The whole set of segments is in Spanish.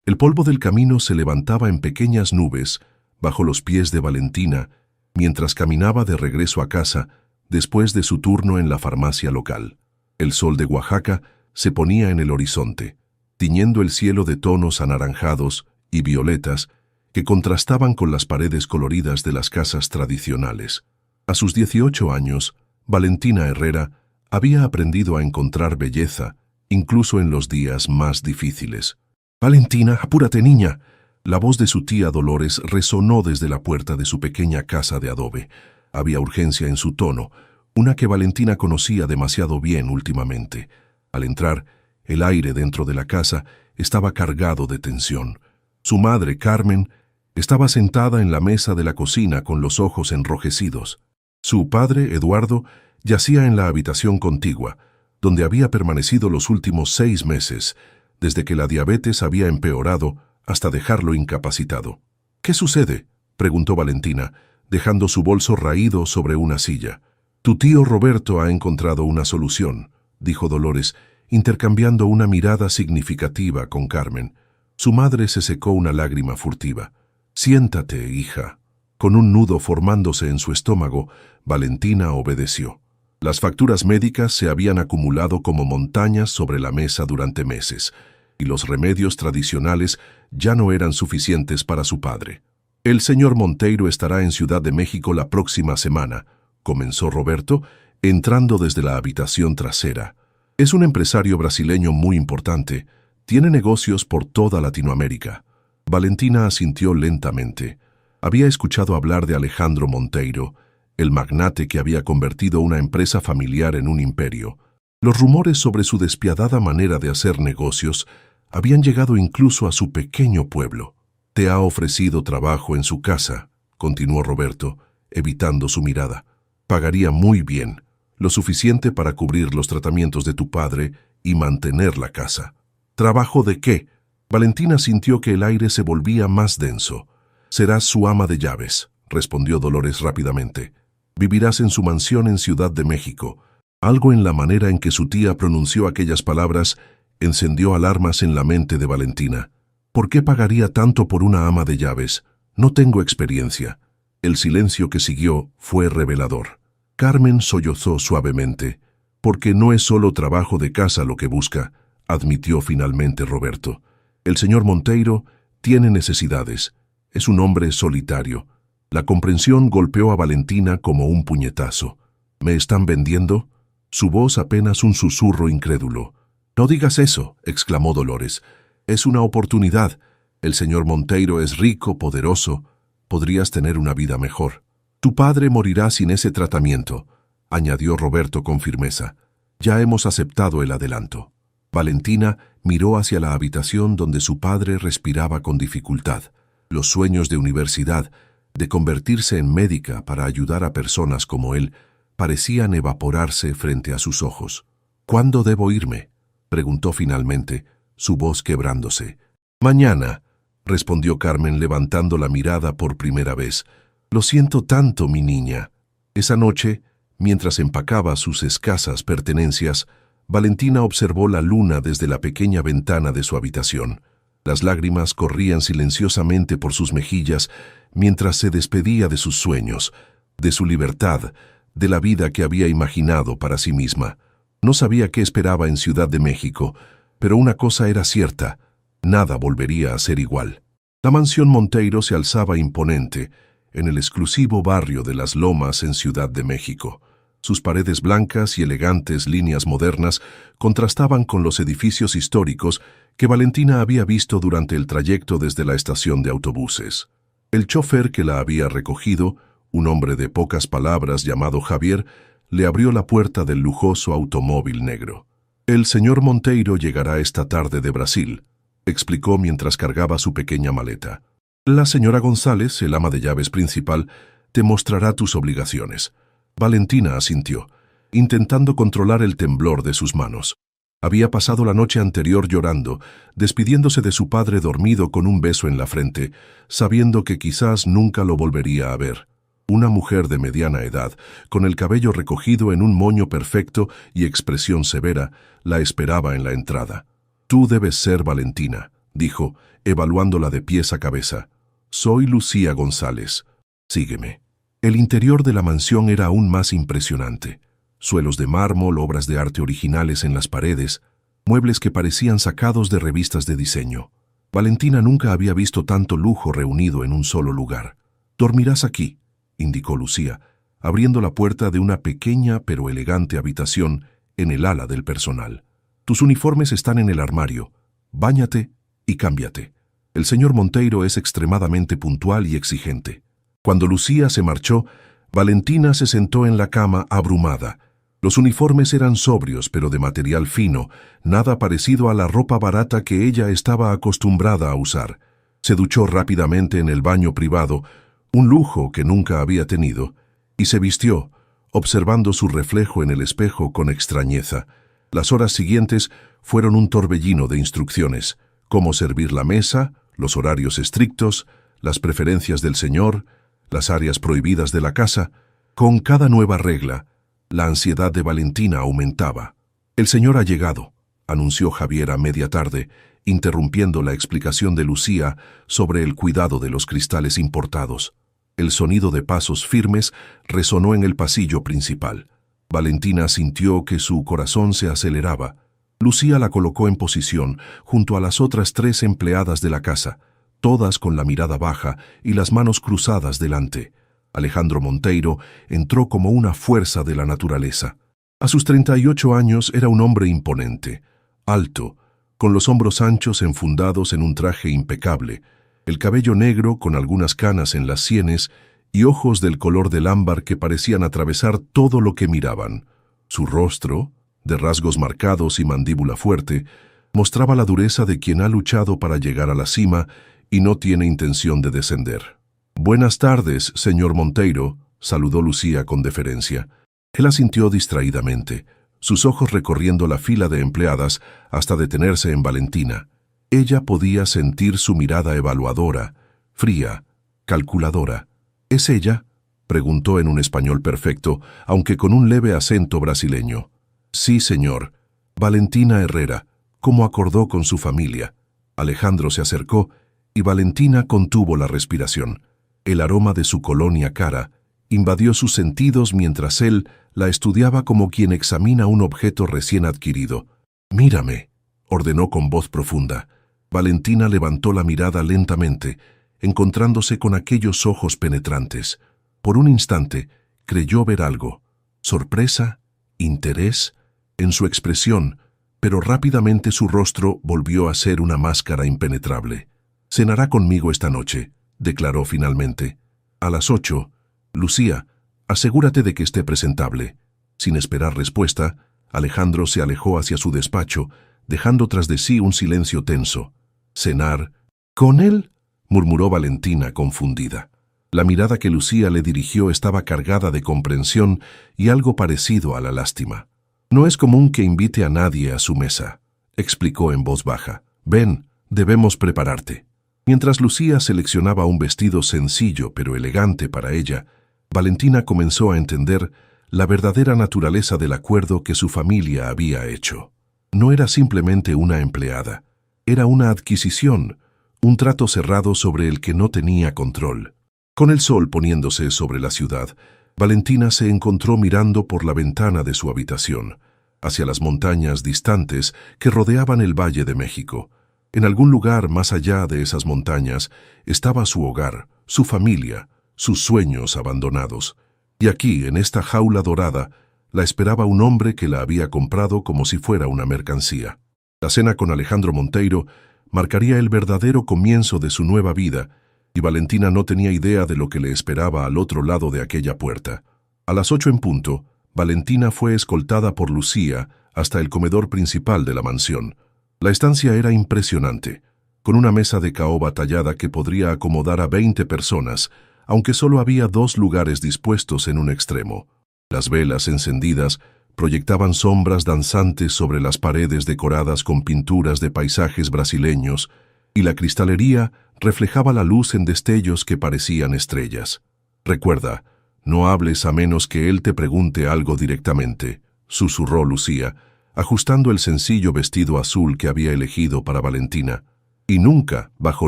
El polvo del camino se levantaba en pequeñas nubes bajo los pies de Valentina mientras caminaba de regreso a casa después de su turno en la farmacia local. El sol de Oaxaca se ponía en el horizonte, tiñendo el cielo de tonos anaranjados y violetas que contrastaban con las paredes coloridas de las casas tradicionales. A sus 18 años, Valentina Herrera había aprendido a encontrar belleza, incluso en los días más difíciles. «Valentina, apúrate, niña». La voz de su tía Dolores resonó desde la puerta de su pequeña casa de adobe. Había urgencia en su tono, una que Valentina conocía demasiado bien últimamente. Al entrar, el aire dentro de la casa estaba cargado de tensión. Su madre, Carmen, estaba sentada en la mesa de la cocina con los ojos enrojecidos. Su padre, Eduardo, yacía en la habitación contigua, donde había permanecido los últimos 6 meses, desde que la diabetes había empeorado hasta dejarlo incapacitado. «¿Qué sucede?», preguntó Valentina, dejando su bolso raído sobre una silla. «Tu tío Roberto ha encontrado una solución», dijo Dolores, intercambiando una mirada significativa con Carmen. Su madre se secó una lágrima furtiva. «Siéntate, hija». Con un nudo formándose en su estómago, Valentina obedeció. Las facturas médicas se habían acumulado como montañas sobre la mesa durante meses, y los remedios tradicionales ya no eran suficientes para su padre. «El señor Monteiro estará en Ciudad de México la próxima semana», comenzó Roberto, entrando desde la habitación trasera. «Es un empresario brasileño muy importante. Tiene negocios por toda Latinoamérica». Valentina asintió lentamente. Había escuchado hablar de Alejandro Monteiro, el magnate que había convertido una empresa familiar en un imperio. Los rumores sobre su despiadada manera de hacer negocios habían llegado incluso a su pequeño pueblo. «Te ha ofrecido trabajo en su casa», continuó Roberto, evitando su mirada. «Pagaría muy bien, lo suficiente para cubrir los tratamientos de tu padre y mantener la casa». «¿Trabajo de qué?». Valentina sintió que el aire se volvía más denso. «Serás su ama de llaves», respondió Dolores rápidamente. «Vivirás en su mansión en Ciudad de México». Algo en la manera en que su tía pronunció aquellas palabras encendió alarmas en la mente de Valentina. «¿Por qué pagaría tanto por una ama de llaves? No tengo experiencia». El silencio que siguió fue revelador. Carmen sollozó suavemente. «Porque no es solo trabajo de casa lo que busca», admitió finalmente Roberto. «El señor Monteiro tiene necesidades. Es un hombre solitario». La comprensión golpeó a Valentina como un puñetazo. «¿Me están vendiendo?». Su voz apenas un susurro incrédulo. «No digas eso», exclamó Dolores. «Es una oportunidad. El señor Monteiro es rico, poderoso. Podrías tener una vida mejor». «Tu padre morirá sin ese tratamiento», añadió Roberto con firmeza. «Ya hemos aceptado el adelanto». Valentina miró hacia la habitación donde su padre respiraba con dificultad. Los sueños de universidad, de convertirse en médica para ayudar a personas como él, parecían evaporarse frente a sus ojos. «¿Cuándo debo irme?», preguntó finalmente, su voz quebrándose. «Mañana», respondió Carmen levantando la mirada por primera vez. «Lo siento tanto, mi niña». Esa noche, mientras empacaba sus escasas pertenencias, Valentina observó la luna desde la pequeña ventana de su habitación. Las lágrimas corrían silenciosamente por sus mejillas mientras se despedía de sus sueños, de su libertad, de la vida que había imaginado para sí misma. No sabía qué esperaba en Ciudad de México, pero una cosa era cierta: nada volvería a ser igual. La mansión Monteiro se alzaba imponente en el exclusivo barrio de Las Lomas en Ciudad de México. Sus paredes blancas y elegantes líneas modernas contrastaban con los edificios históricos que Valentina había visto durante el trayecto desde la estación de autobuses. El chofer que la había recogido, un hombre de pocas palabras llamado Javier, le abrió la puerta del lujoso automóvil negro. «El señor Monteiro llegará esta tarde de Brasil», explicó mientras cargaba su pequeña maleta. «La señora González, el ama de llaves principal, te mostrará tus obligaciones». Valentina asintió, intentando controlar el temblor de sus manos. Había pasado la noche anterior llorando, despidiéndose de su padre dormido con un beso en la frente, sabiendo que quizás nunca lo volvería a ver. Una mujer de mediana edad, con el cabello recogido en un moño perfecto y expresión severa, la esperaba en la entrada. «Tú debes ser Valentina», dijo, evaluándola de pies a cabeza. «Soy Lucía González. Sígueme». El interior de la mansión era aún más impresionante. Suelos de mármol, obras de arte originales en las paredes, muebles que parecían sacados de revistas de diseño. Valentina nunca había visto tanto lujo reunido en un solo lugar. «Dormirás aquí», indicó Lucía, abriendo la puerta de una pequeña pero elegante habitación en el ala del personal. «Tus uniformes están en el armario. Báñate y cámbiate. El señor Monteiro es extremadamente puntual y exigente». Cuando Lucía se marchó, Valentina se sentó en la cama abrumada. Los uniformes eran sobrios pero de material fino, nada parecido a la ropa barata que ella estaba acostumbrada a usar. Se duchó rápidamente en el baño privado, un lujo que nunca había tenido, y se vistió, observando su reflejo en el espejo con extrañeza. Las horas siguientes fueron un torbellino de instrucciones: cómo servir la mesa, los horarios estrictos, las preferencias del señor, las áreas prohibidas de la casa. Con cada nueva regla, la ansiedad de Valentina aumentaba. «El señor ha llegado», anunció Javier a media tarde, interrumpiendo la explicación de Lucía sobre el cuidado de los cristales importados. El sonido de pasos firmes resonó en el pasillo principal. Valentina sintió que su corazón se aceleraba. Lucía la colocó en posición junto a las otras 3 empleadas de la casa, todas con la mirada baja y las manos cruzadas delante. Alejandro Monteiro entró como una fuerza de la naturaleza. A sus 38 años era un hombre imponente, alto, con los hombros anchos enfundados en un traje impecable, el cabello negro con algunas canas en las sienes y ojos del color del ámbar que parecían atravesar todo lo que miraban. Su rostro, de rasgos marcados y mandíbula fuerte, mostraba la dureza de quien ha luchado para llegar a la cima y no tiene intención de descender. «Buenas tardes, señor Monteiro», saludó Lucía con deferencia. Él asintió distraídamente, sus ojos recorriendo la fila de empleadas hasta detenerse en Valentina. Ella podía sentir su mirada evaluadora, fría, calculadora. «¿Es ella?», preguntó en un español perfecto, aunque con un leve acento brasileño. «Sí, señor. Valentina Herrera, como acordó con su familia». Alejandro se acercó y Valentina contuvo la respiración. El aroma de su colonia cara invadió sus sentidos mientras él la estudiaba como quien examina un objeto recién adquirido. «Mírame», ordenó con voz profunda. Valentina levantó la mirada lentamente, encontrándose con aquellos ojos penetrantes. Por un instante creyó ver algo: sorpresa, interés, en su expresión, pero rápidamente su rostro volvió a ser una máscara impenetrable. «Cenará conmigo esta noche», declaró finalmente. «A las 8, Lucía, asegúrate de que esté presentable». Sin esperar respuesta, Alejandro se alejó hacia su despacho, dejando tras de sí un silencio tenso. «¿Cenar con él?», murmuró Valentina confundida. La mirada que Lucía le dirigió estaba cargada de comprensión y algo parecido a la lástima. «No es común que invite a nadie a su mesa», explicó en voz baja. «Ven, debemos prepararte». Mientras Lucía seleccionaba un vestido sencillo pero elegante para ella, Valentina comenzó a entender la verdadera naturaleza del acuerdo que su familia había hecho. No era simplemente una empleada, era una adquisición, un trato cerrado sobre el que no tenía control. Con el sol poniéndose sobre la ciudad, Valentina se encontró mirando por la ventana de su habitación, hacia las montañas distantes que rodeaban el Valle de México. En algún lugar más allá de esas montañas estaba su hogar, su familia, sus sueños abandonados. Y aquí, en esta jaula dorada, la esperaba un hombre que la había comprado como si fuera una mercancía. La cena con Alejandro Monteiro marcaría el verdadero comienzo de su nueva vida, y Valentina no tenía idea de lo que le esperaba al otro lado de aquella puerta. A las 8 en punto, Valentina fue escoltada por Lucía hasta el comedor principal de la mansión. La estancia era impresionante, con una mesa de caoba tallada que podría acomodar a 20 personas, aunque solo había 2 lugares dispuestos en un extremo. Las velas encendidas proyectaban sombras danzantes sobre las paredes decoradas con pinturas de paisajes brasileños, y la cristalería reflejaba la luz en destellos que parecían estrellas. «Recuerda, no hables a menos que él te pregunte algo directamente», susurró Lucía, ajustando el sencillo vestido azul que había elegido para Valentina. Y nunca, bajo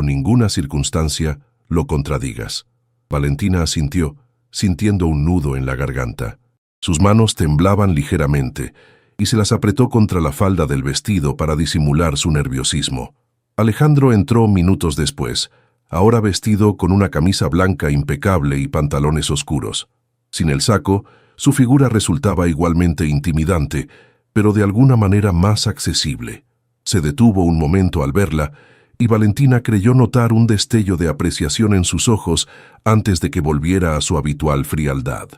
ninguna circunstancia, lo contradigas. Valentina asintió, sintiendo un nudo en la garganta. Sus manos temblaban ligeramente y se las apretó contra la falda del vestido para disimular su nerviosismo. Alejandro entró minutos después, ahora vestido con una camisa blanca impecable y pantalones oscuros. Sin el saco, su figura resultaba igualmente intimidante, pero de alguna manera más accesible. Se detuvo un momento al verla, y Valentina creyó notar un destello de apreciación en sus ojos antes de que volviera a su habitual frialdad.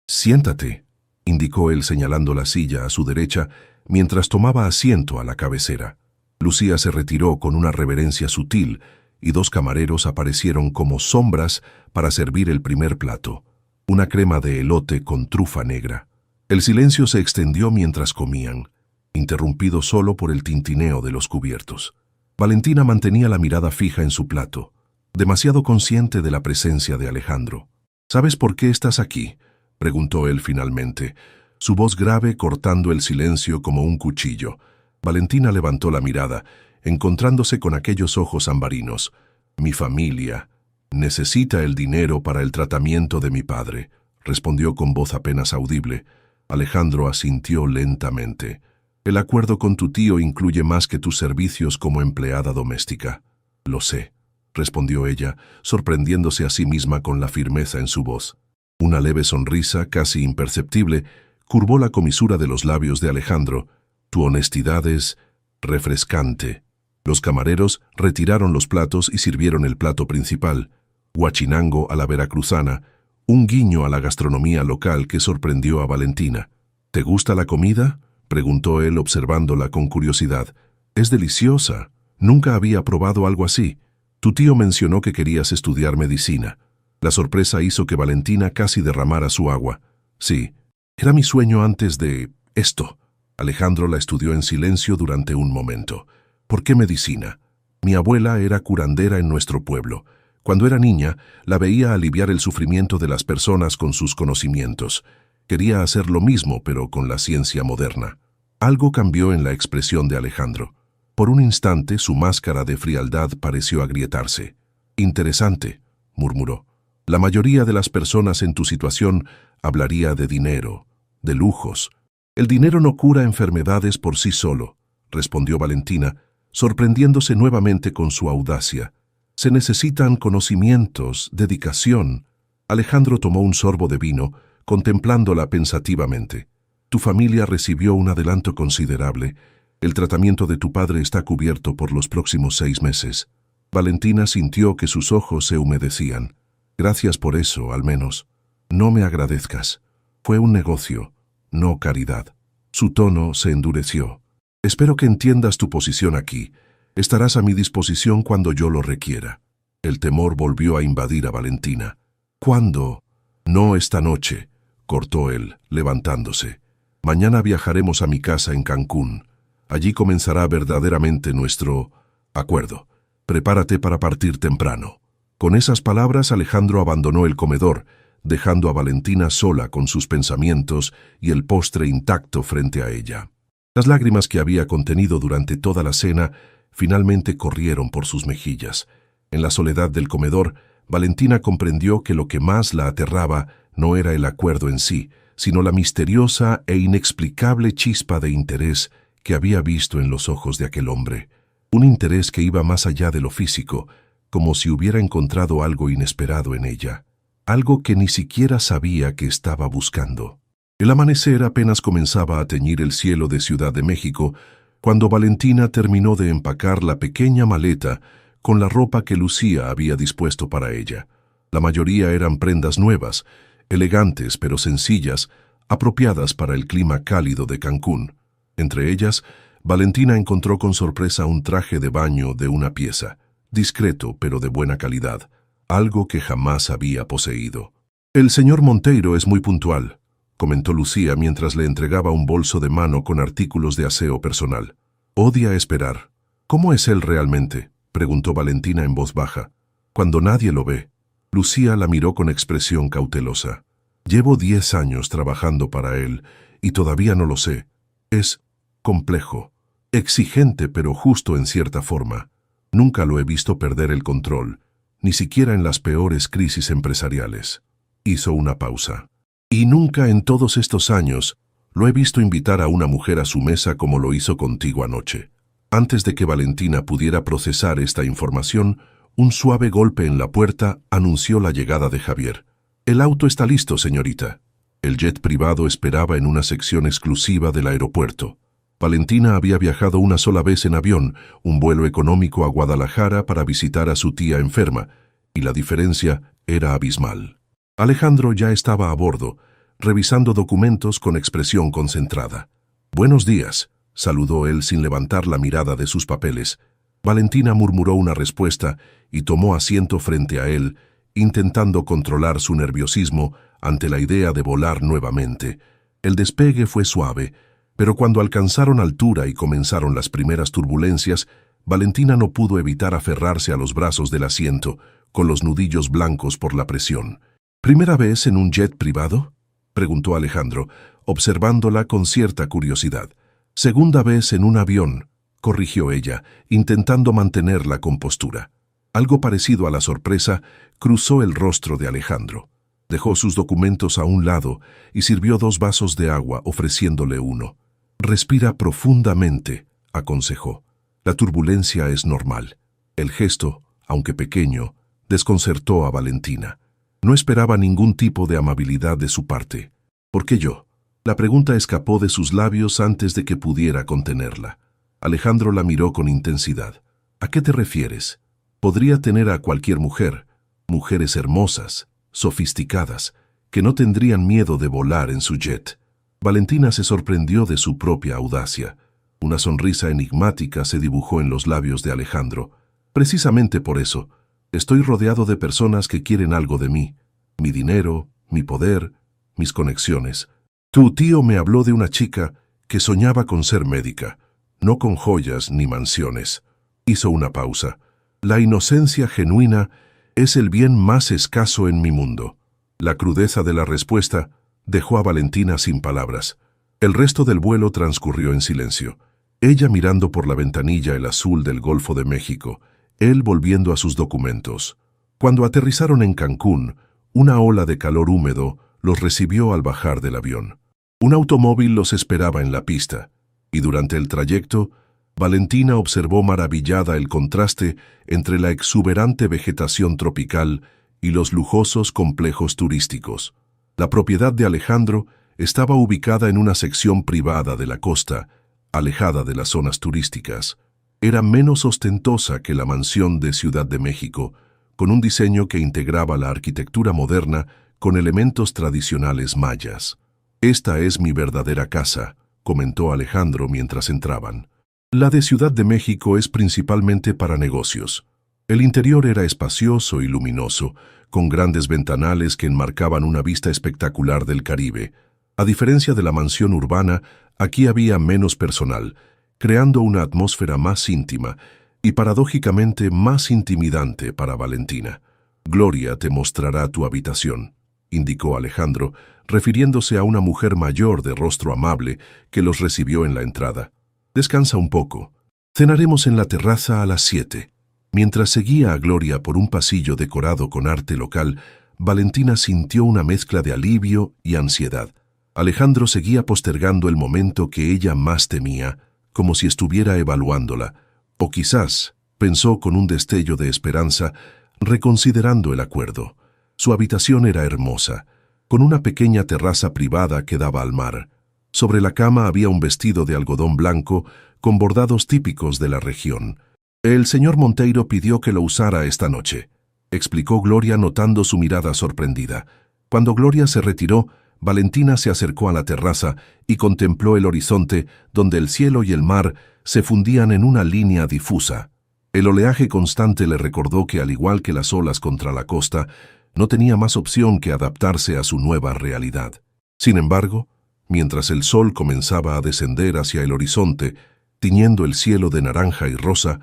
«Siéntate», indicó él señalando la silla a su derecha mientras tomaba asiento a la cabecera. Lucía se retiró con una reverencia sutil y dos camareros aparecieron como sombras para servir el primer plato, una crema de elote con trufa negra. El silencio se extendió mientras comían, interrumpido solo por el tintineo de los cubiertos. Valentina mantenía la mirada fija en su plato, demasiado consciente de la presencia de Alejandro. «¿Sabes por qué estás aquí?», preguntó él finalmente, su voz grave cortando el silencio como un cuchillo. Valentina levantó la mirada, encontrándose con aquellos ojos ambarinos. «Mi familia necesita el dinero para el tratamiento de mi padre», respondió con voz apenas audible. Alejandro asintió lentamente. «El acuerdo con tu tío incluye más que tus servicios como empleada doméstica». «Lo sé», respondió ella, sorprendiéndose a sí misma con la firmeza en su voz. Una leve sonrisa, casi imperceptible, curvó la comisura de los labios de Alejandro. «Tu honestidad es refrescante». Los camareros retiraron los platos y sirvieron el plato principal, huachinango a la veracruzana, un guiño a la gastronomía local que sorprendió a Valentina. «¿Te gusta la comida?», preguntó él observándola con curiosidad. «Es deliciosa. Nunca había probado algo así. Tu tío mencionó que querías estudiar medicina». La sorpresa hizo que Valentina casi derramara su agua. «Sí, era mi sueño antes de esto». Alejandro la estudió en silencio durante un momento. «¿Por qué medicina? Mi abuela era curandera en nuestro pueblo. Cuando era niña, la veía aliviar el sufrimiento de las personas con sus conocimientos. Quería hacer lo mismo, pero con la ciencia moderna». Algo cambió en la expresión de Alejandro. Por un instante, su máscara de frialdad pareció agrietarse. «Interesante», murmuró. «La mayoría de las personas en tu situación hablaría de dinero, de lujos». «El dinero no cura enfermedades por sí solo», respondió Valentina, sorprendiéndose nuevamente con su audacia. «Se necesitan conocimientos, dedicación». Alejandro tomó un sorbo de vino, contemplándola pensativamente. «Tu familia recibió un adelanto considerable. El tratamiento de tu padre está cubierto por los próximos 6 meses». Valentina sintió que sus ojos se humedecían. «Gracias por eso, al menos. No me agradezcas. Fue un negocio, no caridad». Su tono se endureció. «Espero que entiendas tu posición aquí. Estarás a mi disposición cuando yo lo requiera». El temor volvió a invadir a Valentina. «¿Cuándo?» «No esta noche», cortó él, levantándose. «Mañana viajaremos a mi casa en Cancún. Allí comenzará verdaderamente nuestro acuerdo. Prepárate para partir temprano». Con esas palabras Alejandro abandonó el comedor, dejando a Valentina sola con sus pensamientos y el postre intacto frente a ella. Las lágrimas que había contenido durante toda la cena finalmente corrieron por sus mejillas. En la soledad del comedor, Valentina comprendió que lo que más la aterraba no era el acuerdo en sí, sino la misteriosa e inexplicable chispa de interés que había visto en los ojos de aquel hombre. Un interés que iba más allá de lo físico, como si hubiera encontrado algo inesperado en ella, algo que ni siquiera sabía que estaba buscando. El amanecer apenas comenzaba a teñir el cielo de Ciudad de México cuando Valentina terminó de empacar la pequeña maleta con la ropa que Lucía había dispuesto para ella. La mayoría eran prendas nuevas, elegantes pero sencillas, apropiadas para el clima cálido de Cancún. Entre ellas, Valentina encontró con sorpresa un traje de baño de una pieza, discreto pero de buena calidad, algo que jamás había poseído. «El señor Monteiro es muy puntual», comentó Lucía mientras le entregaba un bolso de mano con artículos de aseo personal. «Odia esperar». «¿Cómo es él realmente?», preguntó Valentina en voz baja. «Cuando nadie lo ve». Lucía la miró con expresión cautelosa. «Llevo 10 años trabajando para él y todavía no lo sé. Es complejo, exigente pero justo en cierta forma. Nunca lo he visto perder el control, ni siquiera en las peores crisis empresariales. Hizo una pausa. Y nunca en todos estos años lo he visto invitar a una mujer a su mesa como lo hizo contigo anoche. Antes de que Valentina pudiera procesar esta información, un suave golpe en la puerta anunció la llegada de Javier. «El auto está listo, señorita». El jet privado esperaba en una sección exclusiva del aeropuerto. Valentina había viajado una sola vez en avión, un vuelo económico a Guadalajara para visitar a su tía enferma, y la diferencia era abismal. Alejandro ya estaba a bordo, revisando documentos con expresión concentrada. «Buenos días», saludó él sin levantar la mirada de sus papeles. Valentina murmuró una respuesta y tomó asiento frente a él, intentando controlar su nerviosismo ante la idea de volar nuevamente. El despegue fue suave, pero cuando alcanzaron altura y comenzaron las primeras turbulencias, Valentina no pudo evitar aferrarse a los brazos del asiento, con los nudillos blancos por la presión. «¿Primera vez en un jet privado?», preguntó Alejandro, observándola con cierta curiosidad. «Segunda vez en un avión», corrigió ella, intentando mantener la compostura. Algo parecido a la sorpresa cruzó el rostro de Alejandro. Dejó sus documentos a un lado y sirvió 2 vasos de agua, ofreciéndole uno. «Respira profundamente», aconsejó. «La turbulencia es normal». El gesto, aunque pequeño, desconcertó a Valentina. No esperaba ningún tipo de amabilidad de su parte. «¿Por qué yo?». La pregunta escapó de sus labios antes de que pudiera contenerla. Alejandro la miró con intensidad. «¿A qué te refieres?». «Podría tener a cualquier mujer, mujeres hermosas, sofisticadas, que no tendrían miedo de volar en su jet». Valentina se sorprendió de su propia audacia. Una sonrisa enigmática se dibujó en los labios de Alejandro. «Precisamente por eso, estoy rodeado de personas que quieren algo de mí, mi dinero, mi poder, mis conexiones. Tu tío me habló de una chica que soñaba con ser médica, no con joyas ni mansiones». Hizo una pausa. «La inocencia genuina es el bien más escaso en mi mundo». La crudeza de la respuesta dejó a Valentina sin palabras. El resto del vuelo transcurrió en silencio. Ella mirando por la ventanilla el azul del Golfo de México, él volviendo a sus documentos. Cuando aterrizaron en Cancún, una ola de calor húmedo los recibió al bajar del avión. Un automóvil los esperaba en la pista, y durante el trayecto, Valentina observó maravillada el contraste entre la exuberante vegetación tropical y los lujosos complejos turísticos. La propiedad de Alejandro estaba ubicada en una sección privada de la costa, alejada de las zonas turísticas. Era menos ostentosa que la mansión de Ciudad de México, con un diseño que integraba la arquitectura moderna con elementos tradicionales mayas. «Esta es mi verdadera casa», comentó Alejandro mientras entraban. «La de Ciudad de México es principalmente para negocios». El interior era espacioso y luminoso, con grandes ventanales que enmarcaban una vista espectacular del Caribe. A diferencia de la mansión urbana, aquí había menos personal, creando una atmósfera más íntima y paradójicamente más intimidante para Valentina. «Gloria te mostrará tu habitación», indicó Alejandro, refiriéndose a una mujer mayor de rostro amable que los recibió en la entrada. «Descansa un poco. Cenaremos en la terraza a las 7». Mientras seguía a Gloria por un pasillo decorado con arte local, Valentina sintió una mezcla de alivio y ansiedad. Alejandro seguía postergando el momento que ella más temía, como si estuviera evaluándola, o quizás, pensó con un destello de esperanza, reconsiderando el acuerdo. Su habitación era hermosa, con una pequeña terraza privada que daba al mar. Sobre la cama había un vestido de algodón blanco con bordados típicos de la región. «El señor Monteiro pidió que lo usara esta noche», explicó Gloria notando su mirada sorprendida. Cuando Gloria se retiró, Valentina se acercó a la terraza y contempló el horizonte donde el cielo y el mar se fundían en una línea difusa. El oleaje constante le recordó que, al igual que las olas contra la costa, no tenía más opción que adaptarse a su nueva realidad. Sin embargo, mientras el sol comenzaba a descender hacia el horizonte, tiñendo el cielo de naranja y rosa,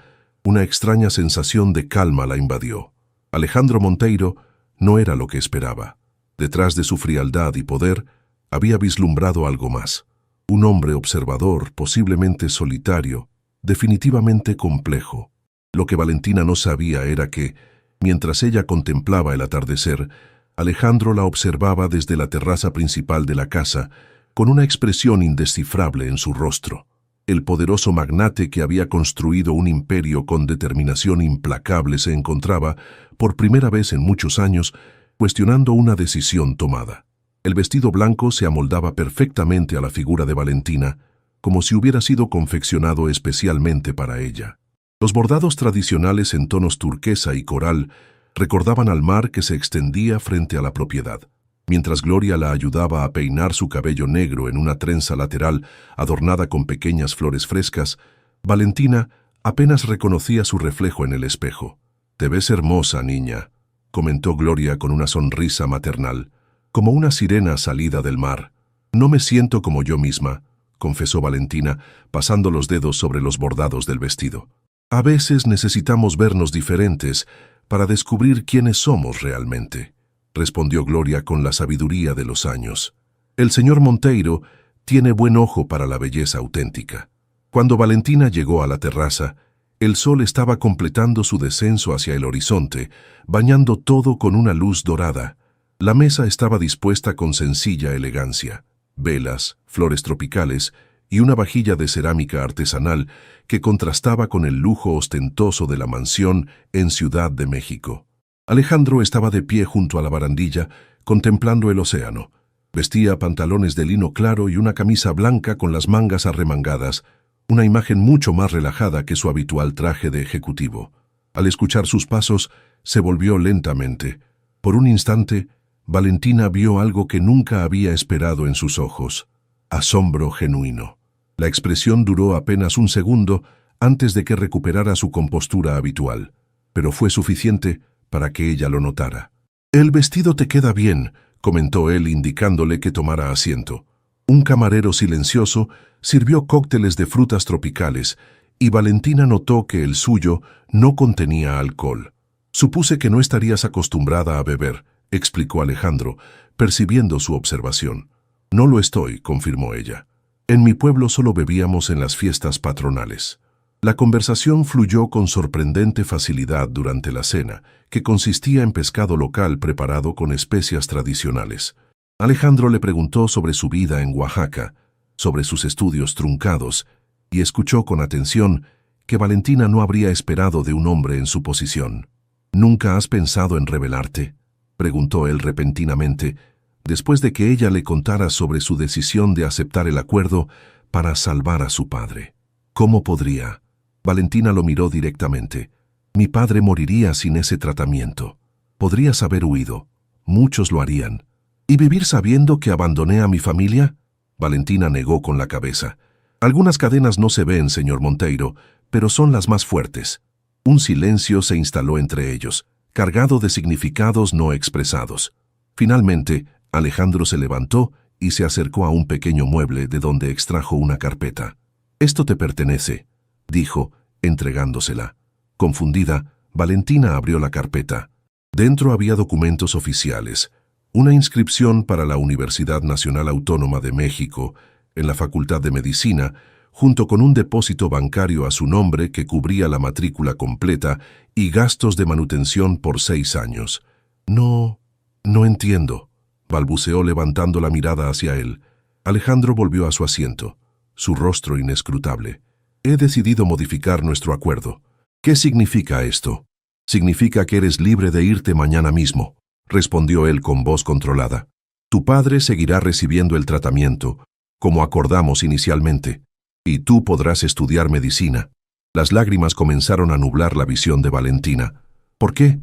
una extraña sensación de calma la invadió. Alejandro Monteiro no era lo que esperaba. Detrás de su frialdad y poder, había vislumbrado algo más. Un hombre observador, posiblemente solitario, definitivamente complejo. Lo que Valentina no sabía era que, mientras ella contemplaba el atardecer, Alejandro la observaba desde la terraza principal de la casa, con una expresión indescifrable en su rostro. El poderoso magnate que había construido un imperio con determinación implacable se encontraba, por primera vez en muchos años, cuestionando una decisión tomada. El vestido blanco se amoldaba perfectamente a la figura de Valentina, como si hubiera sido confeccionado especialmente para ella. Los bordados tradicionales en tonos turquesa y coral recordaban al mar que se extendía frente a la propiedad. Mientras Gloria la ayudaba a peinar su cabello negro en una trenza lateral adornada con pequeñas flores frescas, Valentina apenas reconocía su reflejo en el espejo. «Te ves hermosa, niña», comentó Gloria con una sonrisa maternal, como una sirena salida del mar. «No me siento como yo misma», confesó Valentina, pasando los dedos sobre los bordados del vestido. «A veces necesitamos vernos diferentes para descubrir quiénes somos realmente», respondió Gloria con la sabiduría de los años. «El señor Monteiro tiene buen ojo para la belleza auténtica». Cuando Valentina llegó a la terraza, el sol estaba completando su descenso hacia el horizonte, bañando todo con una luz dorada. La mesa estaba dispuesta con sencilla elegancia: velas, flores tropicales y una vajilla de cerámica artesanal que contrastaba con el lujo ostentoso de la mansión en Ciudad de México. Alejandro estaba de pie junto a la barandilla, contemplando el océano. Vestía pantalones de lino claro y una camisa blanca con las mangas arremangadas, una imagen mucho más relajada que su habitual traje de ejecutivo. Al escuchar sus pasos, se volvió lentamente. Por un instante, Valentina vio algo que nunca había esperado en sus ojos: asombro genuino. La expresión duró apenas un segundo antes de que recuperara su compostura habitual, pero fue suficiente para que ella lo notara. «El vestido te queda bien», comentó él indicándole que tomara asiento. Un camarero silencioso sirvió cócteles de frutas tropicales y Valentina notó que el suyo no contenía alcohol. «Supuse que no estarías acostumbrada a beber», explicó Alejandro, percibiendo su observación. «No lo estoy», confirmó ella. «En mi pueblo solo bebíamos en las fiestas patronales». La conversación fluyó con sorprendente facilidad durante la cena, que consistía en pescado local preparado con especias tradicionales. Alejandro le preguntó sobre su vida en Oaxaca, sobre sus estudios truncados, y escuchó con atención que Valentina no habría esperado de un hombre en su posición. «¿Nunca has pensado en rebelarte?», preguntó él repentinamente, después de que ella le contara sobre su decisión de aceptar el acuerdo para salvar a su padre. «¿Cómo podría?». Valentina lo miró directamente. «Mi padre moriría sin ese tratamiento. Podrías haber huido. Muchos lo harían. ¿Y vivir sabiendo que abandoné a mi familia?». Valentina negó con la cabeza. «Algunas cadenas no se ven, señor Monteiro, pero son las más fuertes». Un silencio se instaló entre ellos, cargado de significados no expresados. Finalmente, Alejandro se levantó y se acercó a un pequeño mueble de donde extrajo una carpeta. «Esto te pertenece», dijo, entregándosela. Confundida, Valentina abrió la carpeta. Dentro había documentos oficiales, una inscripción para la Universidad Nacional Autónoma de México, en la Facultad de Medicina, junto con un depósito bancario a su nombre que cubría la matrícula completa y gastos de manutención por 6 años. No entiendo», balbuceó levantando la mirada hacia él. Alejandro volvió a su asiento, su rostro inescrutable. «He decidido modificar nuestro acuerdo». «¿Qué significa esto?». «Significa que eres libre de irte mañana mismo», respondió él con voz controlada. «Tu padre seguirá recibiendo el tratamiento, como acordamos inicialmente, y tú podrás estudiar medicina». Las lágrimas comenzaron a nublar la visión de Valentina. «¿Por qué?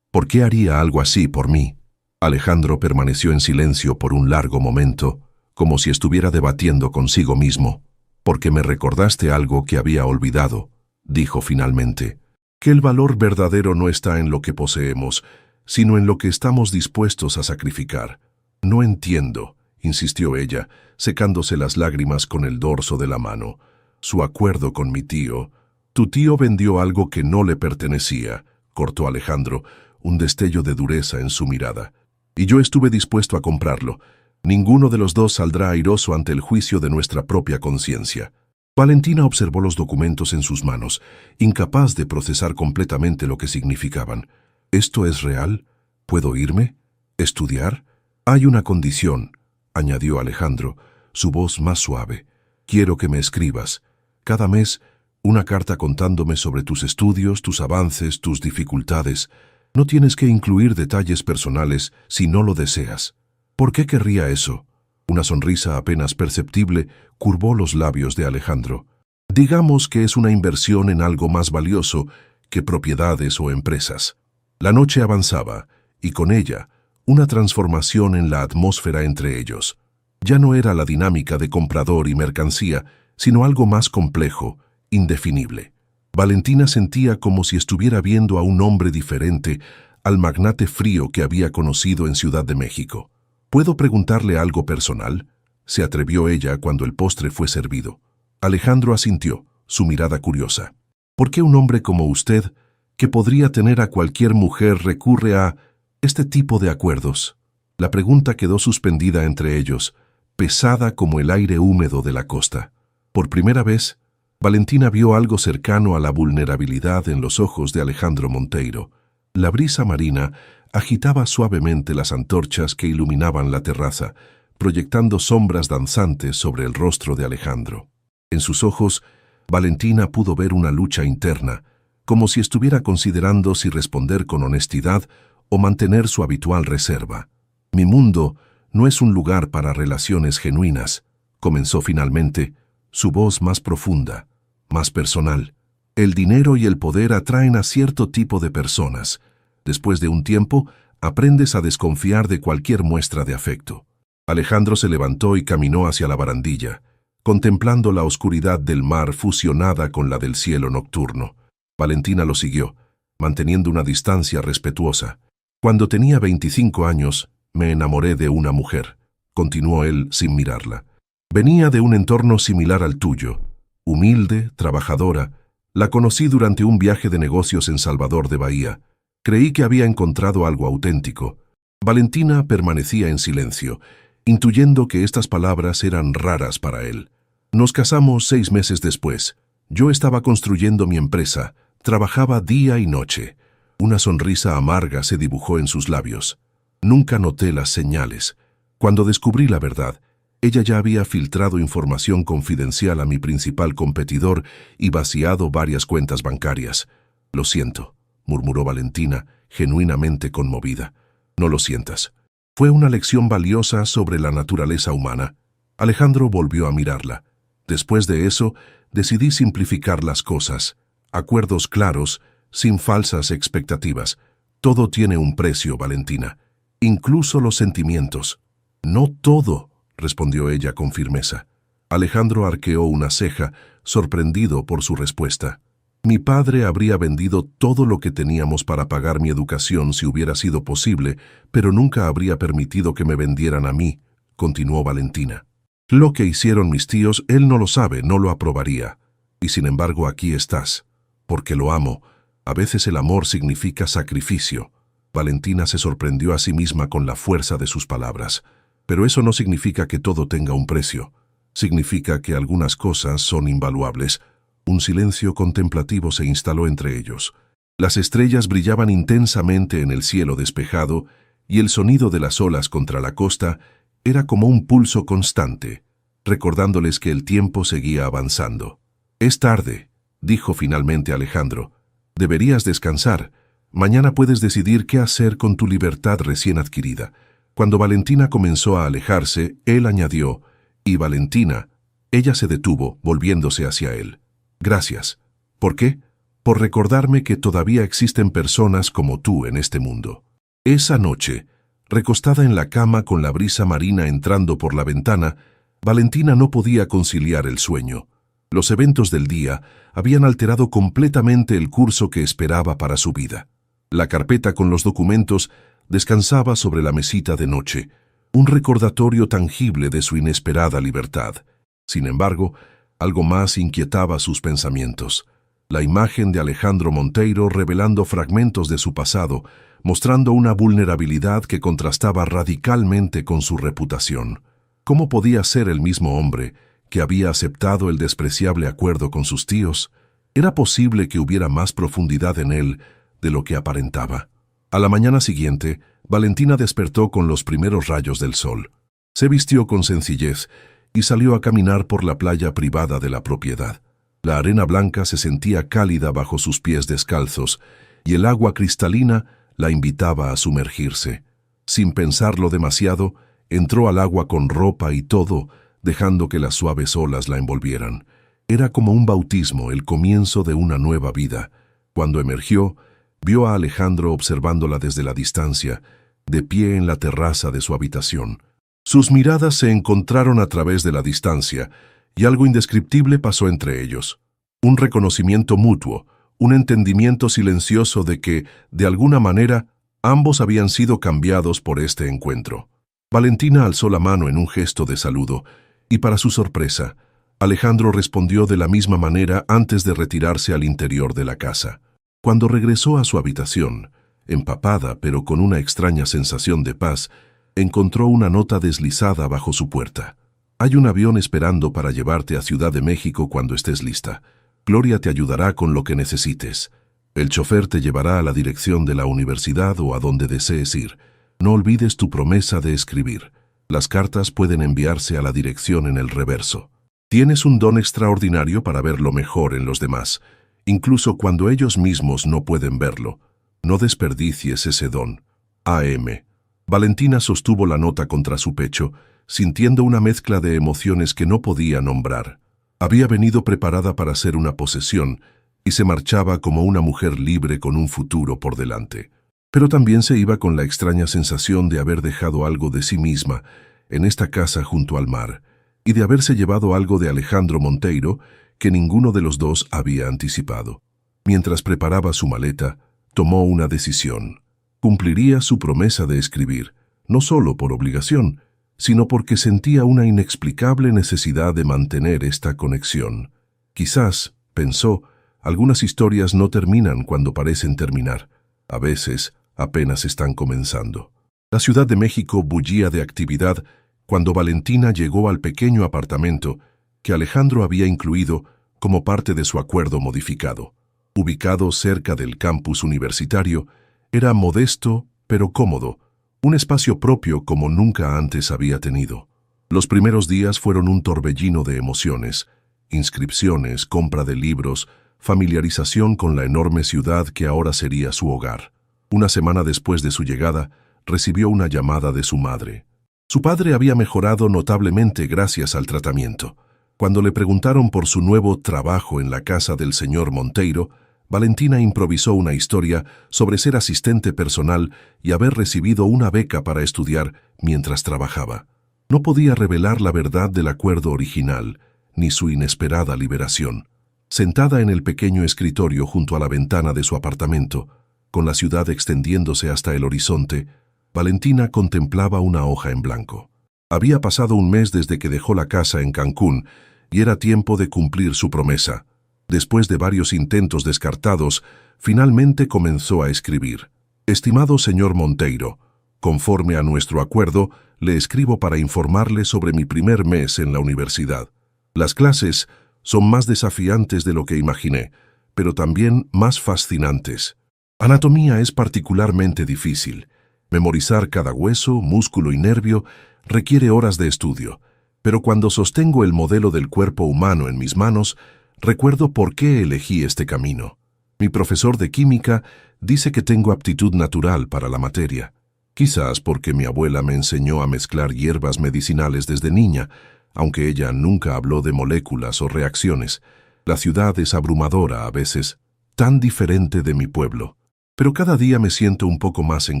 ¿Por qué haría algo así por mí?». Alejandro permaneció en silencio por un largo momento, como si estuviera debatiendo consigo mismo. «Porque me recordaste algo que había olvidado», dijo finalmente. «Que el valor verdadero no está en lo que poseemos, sino en lo que estamos dispuestos a sacrificar». «No entiendo», insistió ella, secándose las lágrimas con el dorso de la mano. «Su acuerdo con mi tío». «Tu tío vendió algo que no le pertenecía», cortó Alejandro, un destello de dureza en su mirada. «Y yo estuve dispuesto a comprarlo. Ninguno de los dos saldrá airoso ante el juicio de nuestra propia conciencia». Valentina observó los documentos en sus manos, incapaz de procesar completamente lo que significaban. ¿Esto es real? ¿Puedo irme? ¿Estudiar? Hay una condición, añadió Alejandro, su voz más suave. Quiero que me escribas, cada mes, una carta contándome sobre tus estudios, tus avances, tus dificultades. No tienes que incluir detalles personales si no lo deseas. ¿Por qué querría eso? Una sonrisa apenas perceptible curvó los labios de Alejandro. Digamos que es una inversión en algo más valioso que propiedades o empresas. La noche avanzaba, y con ella, una transformación en la atmósfera entre ellos. Ya no era la dinámica de comprador y mercancía, sino algo más complejo, indefinible. Valentina sentía como si estuviera viendo a un hombre diferente al magnate frío que había conocido en Ciudad de México. ¿Puedo preguntarle algo personal?, se atrevió ella cuando el postre fue servido. Alejandro asintió, su mirada curiosa. ¿Por qué un hombre como usted, que podría tener a cualquier mujer, recurre a este tipo de acuerdos? La pregunta quedó suspendida entre ellos, pesada como el aire húmedo de la costa. Por primera vez, Valentina vio algo cercano a la vulnerabilidad en los ojos de Alejandro Monteiro. La brisa marina agitaba suavemente las antorchas que iluminaban la terraza, proyectando sombras danzantes sobre el rostro de Alejandro. En sus ojos, Valentina pudo ver una lucha interna, como si estuviera considerando si responder con honestidad o mantener su habitual reserva. Mi mundo no es un lugar para relaciones genuinas, comenzó finalmente, su voz más profunda, más personal. El dinero y el poder atraen a cierto tipo de personas. Después de un tiempo, aprendes a desconfiar de cualquier muestra de afecto. Alejandro se levantó y caminó hacia la barandilla, contemplando la oscuridad del mar fusionada con la del cielo nocturno. Valentina lo siguió, manteniendo una distancia respetuosa. Cuando tenía 25 años, me enamoré de una mujer, continuó él sin mirarla. Venía de un entorno similar al tuyo, humilde, trabajadora. La conocí durante un viaje de negocios en Salvador de Bahía. Creí que había encontrado algo auténtico. Valentina permanecía en silencio, intuyendo que estas palabras eran raras para él. Nos casamos 6 meses después. Yo estaba construyendo mi empresa, trabajaba día y noche. Una sonrisa amarga se dibujó en sus labios. Nunca noté las señales. Cuando descubrí la verdad, ella ya había filtrado información confidencial a mi principal competidor y vaciado varias cuentas bancarias. Lo siento, murmuró Valentina, genuinamente conmovida. No lo sientas. Fue una lección valiosa sobre la naturaleza humana. Alejandro volvió a mirarla. Después de eso, decidí simplificar las cosas. Acuerdos claros, sin falsas expectativas. Todo tiene un precio, Valentina. Incluso los sentimientos. No todo, respondió ella con firmeza. Alejandro arqueó una ceja, sorprendido por su respuesta. Mi padre habría vendido todo lo que teníamos para pagar mi educación si hubiera sido posible, pero nunca habría permitido que me vendieran a mí, continuó Valentina. Lo que hicieron mis tíos, él no lo sabe, no lo aprobaría. Y sin embargo aquí estás, porque lo amo. A veces el amor significa sacrificio. Valentina se sorprendió a sí misma con la fuerza de sus palabras. Pero eso no significa que todo tenga un precio. Significa que algunas cosas son invaluables. Un silencio contemplativo se instaló entre ellos. Las estrellas brillaban intensamente en el cielo despejado y el sonido de las olas contra la costa era como un pulso constante, recordándoles que el tiempo seguía avanzando. Es tarde, dijo finalmente Alejandro. Deberías descansar. Mañana puedes decidir qué hacer con tu libertad recién adquirida. Cuando Valentina comenzó a alejarse, él añadió, y Valentina, ella se detuvo, volviéndose hacia él. Gracias. ¿Por qué? Por recordarme que todavía existen personas como tú en este mundo. Esa noche, recostada en la cama con la brisa marina entrando por la ventana, Valentina no podía conciliar el sueño. Los eventos del día habían alterado completamente el curso que esperaba para su vida. La carpeta con los documentos descansaba sobre la mesita de noche, un recordatorio tangible de su inesperada libertad. Sin embargo, algo más inquietaba sus pensamientos. La imagen de Alejandro Monteiro revelando fragmentos de su pasado, mostrando una vulnerabilidad que contrastaba radicalmente con su reputación. ¿Cómo podía ser el mismo hombre que había aceptado el despreciable acuerdo con sus tíos, era posible que hubiera más profundidad en él de lo que aparentaba. A la mañana siguiente, Valentina despertó con los primeros rayos del sol. Se vistió con sencillez y salió a caminar por la playa privada de la propiedad. La arena blanca se sentía cálida bajo sus pies descalzos y el agua cristalina la invitaba a sumergirse. Sin pensarlo demasiado, entró al agua con ropa y todo, dejando que las suaves olas la envolvieran. Era como un bautismo, el comienzo de una nueva vida. Cuando emergió, vio a Alejandro observándola desde la distancia, de pie en la terraza de su habitación. Sus miradas se encontraron a través de la distancia, y algo indescriptible pasó entre ellos. Un reconocimiento mutuo, un entendimiento silencioso de que, de alguna manera, ambos habían sido cambiados por este encuentro. Valentina alzó la mano en un gesto de saludo, y para su sorpresa, Alejandro respondió de la misma manera antes de retirarse al interior de la casa. Cuando regresó a su habitación, empapada pero con una extraña sensación de paz, encontró una nota deslizada bajo su puerta. Hay un avión esperando para llevarte a Ciudad de México cuando estés lista. Gloria te ayudará con lo que necesites. El chofer te llevará a la dirección de la universidad o a donde desees ir. No olvides tu promesa de escribir. Las cartas pueden enviarse a la dirección en el reverso. Tienes un don extraordinario para ver lo mejor en los demás, incluso cuando ellos mismos no pueden verlo. No desperdicies ese don. A.M. Valentina sostuvo la nota contra su pecho, sintiendo una mezcla de emociones que no podía nombrar. Había venido preparada para ser una posesión y se marchaba como una mujer libre con un futuro por delante. Pero también se iba con la extraña sensación de haber dejado algo de sí misma en esta casa junto al mar y de haberse llevado algo de Alejandro Monteiro que ninguno de los dos había anticipado. Mientras preparaba su maleta, tomó una decisión. Cumpliría su promesa de escribir, no solo por obligación, sino porque sentía una inexplicable necesidad de mantener esta conexión. Quizás, pensó, algunas historias no terminan cuando parecen terminar. A veces, apenas están comenzando. La Ciudad de México bullía de actividad cuando Valentina llegó al pequeño apartamento que Alejandro había incluido como parte de su acuerdo modificado. Ubicado cerca del campus universitario, era modesto pero cómodo, un espacio propio como nunca antes había tenido. Los primeros días fueron un torbellino de emociones, inscripciones, compra de libros, familiarización con la enorme ciudad que ahora sería su hogar. Una semana después de su llegada, recibió una llamada de su madre. Su padre había mejorado notablemente gracias al tratamiento. Cuando le preguntaron por su nuevo trabajo en la casa del señor Monteiro, Valentina improvisó una historia sobre ser asistente personal y haber recibido una beca para estudiar mientras trabajaba. No podía revelar la verdad del acuerdo original, ni su inesperada liberación. Sentada en el pequeño escritorio junto a la ventana de su apartamento, con la ciudad extendiéndose hasta el horizonte, Valentina contemplaba una hoja en blanco. Había pasado un mes desde que dejó la casa en Cancún y era tiempo de cumplir su promesa. Después de varios intentos descartados, finalmente comenzó a escribir. Estimado señor Monteiro, conforme a nuestro acuerdo, le escribo para informarle sobre mi primer mes en la universidad. Las clases son más desafiantes de lo que imaginé, pero también más fascinantes. Anatomía es particularmente difícil. Memorizar cada hueso, músculo y nervio requiere horas de estudio, pero cuando sostengo el modelo del cuerpo humano en mis manos, recuerdo por qué elegí este camino. Mi profesor de química dice que tengo aptitud natural para la materia. Quizás porque mi abuela me enseñó a mezclar hierbas medicinales desde niña, aunque ella nunca habló de moléculas o reacciones. La ciudad es abrumadora a veces, tan diferente de mi pueblo. Pero cada día me siento un poco más en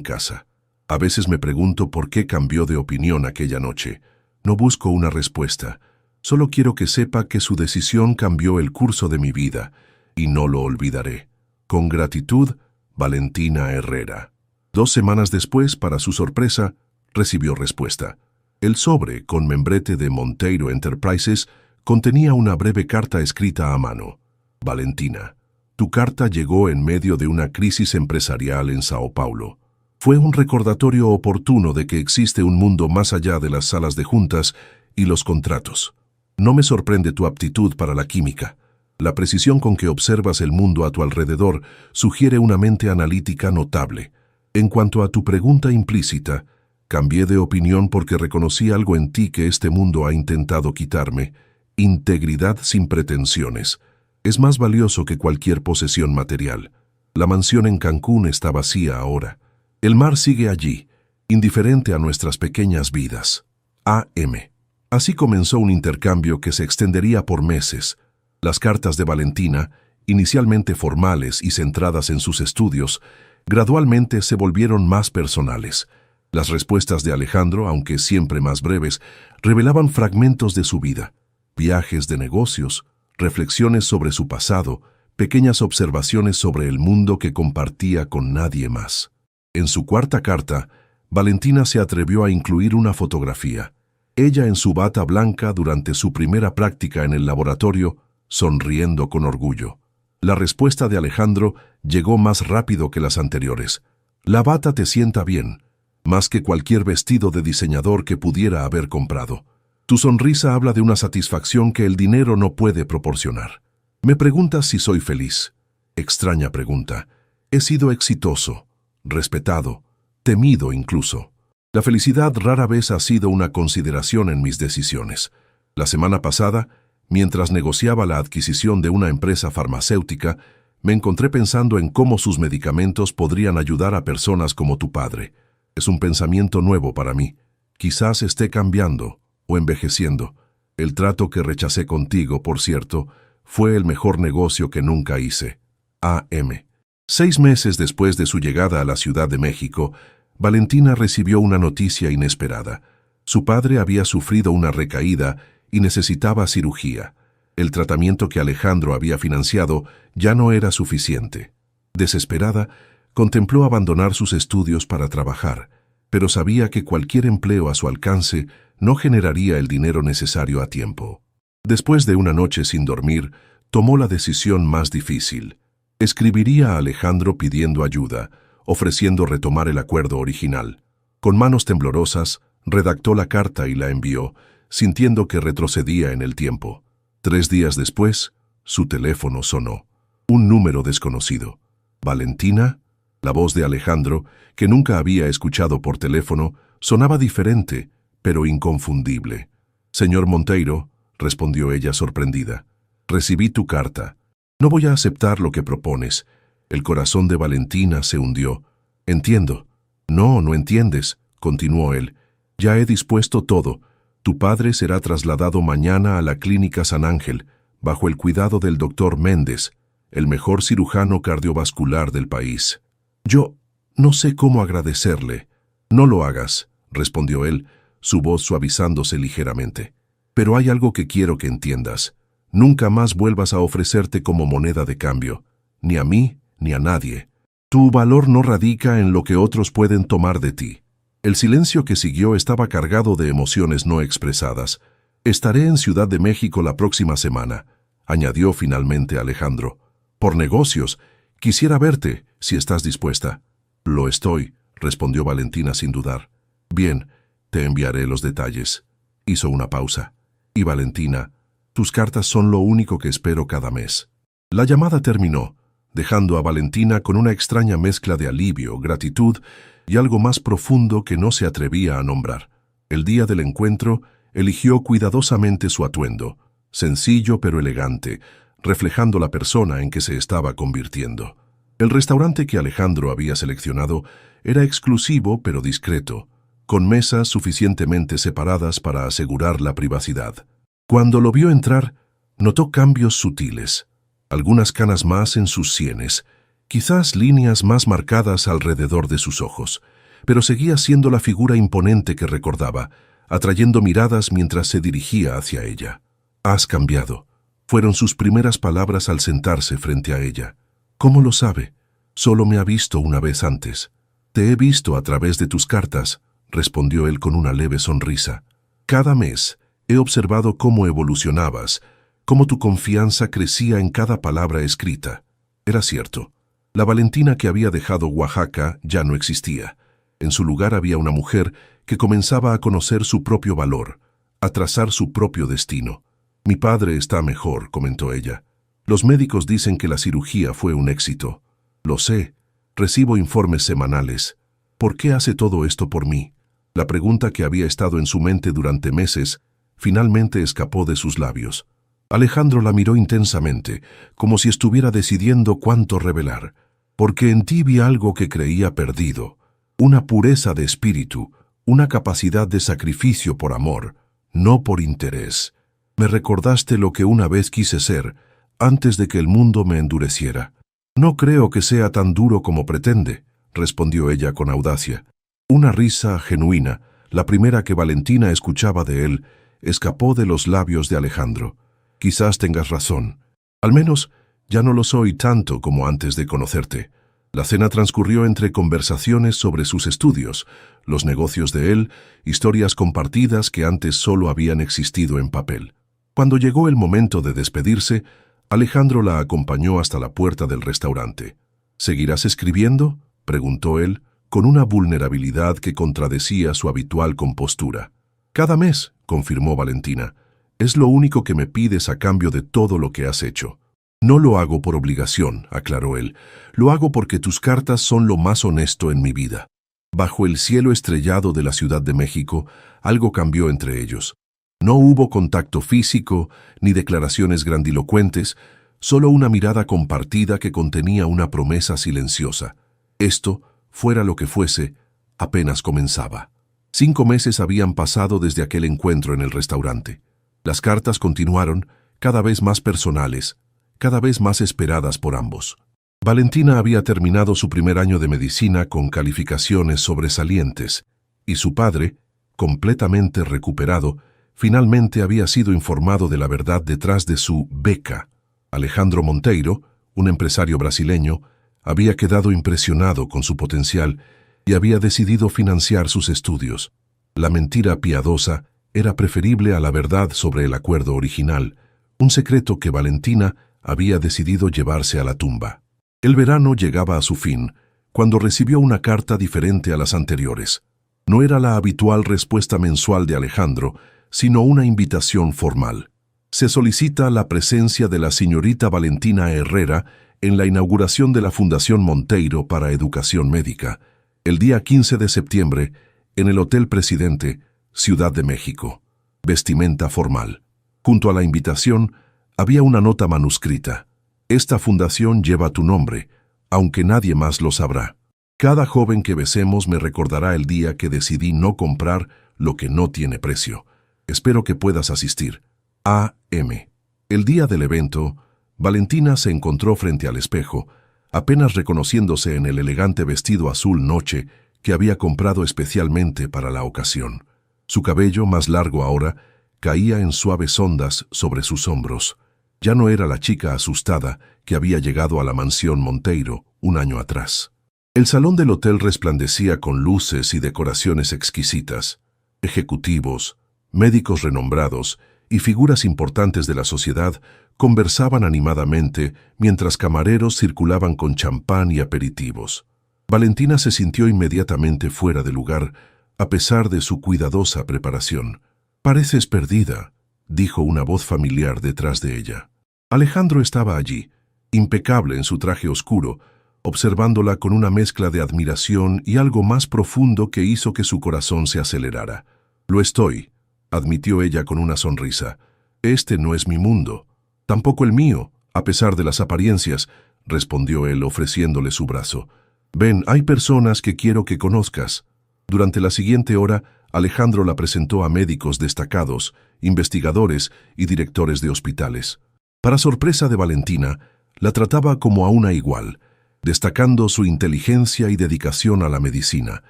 casa. A veces me pregunto por qué cambió de opinión aquella noche. No busco una respuesta. Solo quiero que sepa que su decisión cambió el curso de mi vida, y no lo olvidaré. Con gratitud, Valentina Herrera. 2 semanas después, para su sorpresa, recibió respuesta. El sobre, con membrete de Monteiro Enterprises, contenía una breve carta escrita a mano. Valentina, tu carta llegó en medio de una crisis empresarial en Sao Paulo. Fue un recordatorio oportuno de que existe un mundo más allá de las salas de juntas y los contratos. No me sorprende tu aptitud para la química. La precisión con que observas el mundo a tu alrededor sugiere una mente analítica notable. En cuanto a tu pregunta implícita, cambié de opinión porque reconocí algo en ti que este mundo ha intentado quitarme: integridad sin pretensiones. Es más valioso que cualquier posesión material. La mansión en Cancún está vacía ahora. El mar sigue allí, indiferente a nuestras pequeñas vidas. A.M. Así comenzó un intercambio que se extendería por meses. Las cartas de Valentina, inicialmente formales y centradas en sus estudios, gradualmente se volvieron más personales. Las respuestas de Alejandro, aunque siempre más breves, revelaban fragmentos de su vida: viajes de negocios, reflexiones sobre su pasado, pequeñas observaciones sobre el mundo que compartía con nadie más. En su cuarta carta, Valentina se atrevió a incluir una fotografía. Ella en su bata blanca durante su primera práctica en el laboratorio, sonriendo con orgullo. La respuesta de Alejandro llegó más rápido que las anteriores. La bata te sienta bien, más que cualquier vestido de diseñador que pudiera haber comprado. Tu sonrisa habla de una satisfacción que el dinero no puede proporcionar. Me preguntas si soy feliz. Extraña pregunta. He sido exitoso, respetado, temido incluso. La felicidad rara vez ha sido una consideración en mis decisiones. La semana pasada, mientras negociaba la adquisición de una empresa farmacéutica, me encontré pensando en cómo sus medicamentos podrían ayudar a personas como tu padre. Es un pensamiento nuevo para mí. Quizás esté cambiando o envejeciendo. El trato que rechacé contigo, por cierto, fue el mejor negocio que nunca hice. A.M. 6 meses después de su llegada a la Ciudad de México, Valentina recibió una noticia inesperada. Su padre había sufrido una recaída y necesitaba cirugía. El tratamiento que Alejandro había financiado ya no era suficiente. Desesperada, contempló abandonar sus estudios para trabajar, pero sabía que cualquier empleo a su alcance no generaría el dinero necesario a tiempo. Después de una noche sin dormir, tomó la decisión más difícil. Escribiría a Alejandro pidiendo ayuda, ofreciendo retomar el acuerdo original. Con manos temblorosas, redactó la carta y la envió, sintiendo que retrocedía en el tiempo. 3 días después, su teléfono sonó. Un número desconocido. ¿Valentina? La voz de Alejandro, que nunca había escuchado por teléfono, sonaba diferente, pero inconfundible. «Señor Monteiro», respondió ella sorprendida. «Recibí tu carta. No voy a aceptar lo que propones». El corazón de Valentina se hundió. «Entiendo». «No, no entiendes», continuó él. «Ya he dispuesto todo. Tu padre será trasladado mañana a la Clínica San Ángel, bajo el cuidado del doctor Méndez, el mejor cirujano cardiovascular del país. Yo no sé cómo agradecerle». «No lo hagas», respondió él, su voz suavizándose ligeramente. «Pero hay algo que quiero que entiendas. Nunca más vuelvas a ofrecerte como moneda de cambio, ni a mí ni a nadie. Tu valor no radica en lo que otros pueden tomar de ti». El silencio que siguió estaba cargado de emociones no expresadas. «Estaré en Ciudad de México la próxima semana», añadió finalmente Alejandro. «Por negocios. Quisiera verte, si estás dispuesta». «Lo estoy», respondió Valentina sin dudar. «Bien, te enviaré los detalles». Hizo una pausa. «Y Valentina, tus cartas son lo único que espero cada mes». La llamada terminó, dejando a Valentina con una extraña mezcla de alivio, gratitud y algo más profundo que no se atrevía a nombrar. El día del encuentro, eligió cuidadosamente su atuendo, sencillo pero elegante, reflejando la persona en que se estaba convirtiendo. El restaurante que Alejandro había seleccionado era exclusivo pero discreto, con mesas suficientemente separadas para asegurar la privacidad. Cuando lo vio entrar, notó cambios sutiles, algunas canas más en sus sienes, quizás líneas más marcadas alrededor de sus ojos, pero seguía siendo la figura imponente que recordaba, atrayendo miradas mientras se dirigía hacia ella. «Has cambiado», fueron sus primeras palabras al sentarse frente a ella. «¿Cómo lo sabe? Solo me ha visto una vez antes». «Te he visto a través de tus cartas», respondió él con una leve sonrisa. «Cada mes he observado cómo evolucionabas, cómo tu confianza crecía en cada palabra escrita». Era cierto. La Valentina que había dejado Oaxaca ya no existía. En su lugar había una mujer que comenzaba a conocer su propio valor, a trazar su propio destino. Mi padre está mejor, comentó ella. Los médicos dicen que la cirugía fue un éxito. Lo sé. Recibo informes semanales. ¿Por qué hace todo esto por mí? La pregunta que había estado en su mente durante meses finalmente escapó de sus labios. Alejandro la miró intensamente, como si estuviera decidiendo cuánto revelar. Porque en ti vi algo que creía perdido. Una pureza de espíritu, una capacidad de sacrificio por amor, no por interés. Me recordaste lo que una vez quise ser, antes de que el mundo me endureciera. No creo que sea tan duro como pretende, respondió ella con audacia. Una risa genuina, la primera que Valentina escuchaba de él, escapó de los labios de Alejandro. Quizás tengas razón. Al menos ya no lo soy tanto como antes de conocerte. La cena transcurrió entre conversaciones sobre sus estudios, los negocios de él, historias compartidas que antes solo habían existido en papel. Cuando llegó el momento de despedirse, Alejandro la acompañó hasta la puerta del restaurante. ¿Seguirás escribiendo?, preguntó él, con una vulnerabilidad que contradecía su habitual compostura. Cada mes, confirmó Valentina. Es lo único que me pides a cambio de todo lo que has hecho. No lo hago por obligación, aclaró él. Lo hago porque tus cartas son lo más honesto en mi vida. Bajo el cielo estrellado de la Ciudad de México, algo cambió entre ellos. No hubo contacto físico, ni declaraciones grandilocuentes, solo una mirada compartida que contenía una promesa silenciosa. Esto, fuera lo que fuese, apenas comenzaba. 5 meses habían pasado desde aquel encuentro en el restaurante. Las cartas continuaron, cada vez más personales, cada vez más esperadas por ambos. Valentina había terminado su primer año de medicina con calificaciones sobresalientes, y su padre, completamente recuperado, finalmente había sido informado de la verdad detrás de su beca. Alejandro Monteiro, un empresario brasileño, había quedado impresionado con su potencial y había decidido financiar sus estudios. La mentira piadosa era preferible a la verdad sobre el acuerdo original, un secreto que Valentina había decidido llevarse a la tumba. El verano llegaba a su fin, cuando recibió una carta diferente a las anteriores. No era la habitual respuesta mensual de Alejandro, sino una invitación formal. Se solicita la presencia de la señorita Valentina Herrera en la inauguración de la Fundación Monteiro para Educación Médica, el día 15 de septiembre, en el Hotel Presidente, Ciudad de México. Vestimenta formal. Junto a la invitación, había una nota manuscrita. Esta fundación lleva tu nombre, aunque nadie más lo sabrá. Cada joven que besemos me recordará el día que decidí no comprar lo que no tiene precio. Espero que puedas asistir. A.M. El día del evento, Valentina se encontró frente al espejo, apenas reconociéndose en el elegante vestido azul noche que había comprado especialmente para la ocasión. Su cabello, más largo ahora, caía en suaves ondas sobre sus hombros. Ya no era la chica asustada que había llegado a la mansión Monteiro un año atrás. El salón del hotel resplandecía con luces y decoraciones exquisitas. Ejecutivos, médicos renombrados y figuras importantes de la sociedad conversaban animadamente mientras camareros circulaban con champán y aperitivos. Valentina se sintió inmediatamente fuera de lugar, a pesar de su cuidadosa preparación. «Pareces perdida», dijo una voz familiar detrás de ella. Alejandro estaba allí, impecable en su traje oscuro, observándola con una mezcla de admiración y algo más profundo que hizo que su corazón se acelerara. «Lo estoy», admitió ella con una sonrisa. «Este no es mi mundo. Tampoco el mío, a pesar de las apariencias», respondió él ofreciéndole su brazo. «Ven, hay personas que quiero que conozcas». Durante la siguiente hora, Alejandro la presentó a médicos destacados, investigadores y directores de hospitales. Para sorpresa de Valentina, la trataba como a una igual, destacando su inteligencia y dedicación a la medicina,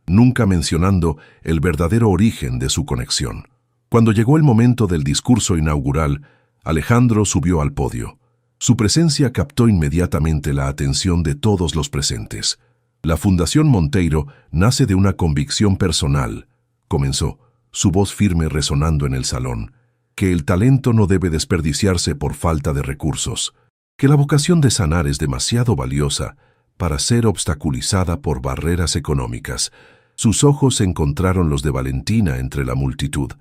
nunca mencionando el verdadero origen de su conexión. Cuando llegó el momento del discurso inaugural, Alejandro subió al podio. Su presencia captó inmediatamente la atención de todos los presentes. «La Fundación Monteiro nace de una convicción personal», comenzó, su voz firme resonando en el salón, «que el talento no debe desperdiciarse por falta de recursos, que la vocación de sanar es demasiado valiosa para ser obstaculizada por barreras económicas». Sus ojos encontraron los de Valentina entre la multitud.